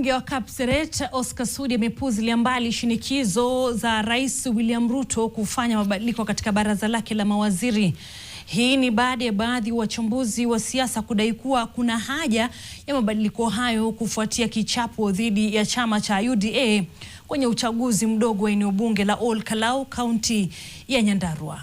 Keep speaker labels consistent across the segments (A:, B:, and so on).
A: Mbunge wa Kapseret Oscar Sudi amepuuzilia mbali shinikizo za Rais William Ruto kufanya mabadiliko katika baraza lake la mawaziri. Hii ni baada ya baadhi ya wachambuzi wa siasa kudai kuwa kuna haja ya mabadiliko hayo kufuatia kichapo dhidi ya chama cha UDA kwenye uchaguzi mdogo wa eneo bunge la Ol Kalou, kaunti ya Nyandarua.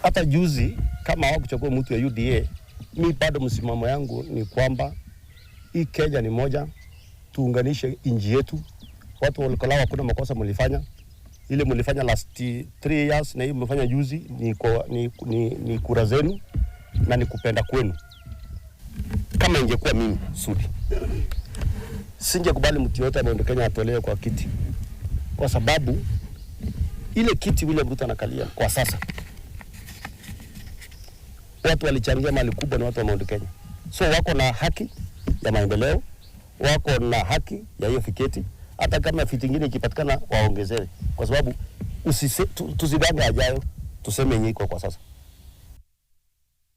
B: Hata juzi kama hawakuchagua mtu ya UDA, mimi bado msimamo yangu ni kwamba hii Kenya ni moja, tuunganishe inji yetu. Watu wa Ol Kalou hakuna makosa mlifanya. Ile mlifanya last 3 years na hii mmefanya juzi ni kura zenu na ni kupenda kwenu. Kama ingekuwa mimi Sudi, singekubali mtu yote ambaye Kenya atolewe kwa kiti. Kwa sababu ile kiti William Ruto anakalia kwa sasa, watu walichangia mali kubwa ni watu wa Mount Kenya. So wako na haki ya maendeleo, wako na haki ya hiyo fiketi. Hata kama fiti nyingine ikipatikana waongezewe, kwa sababu tusidanga ajayo, tuseme yenyewe kwa sasa.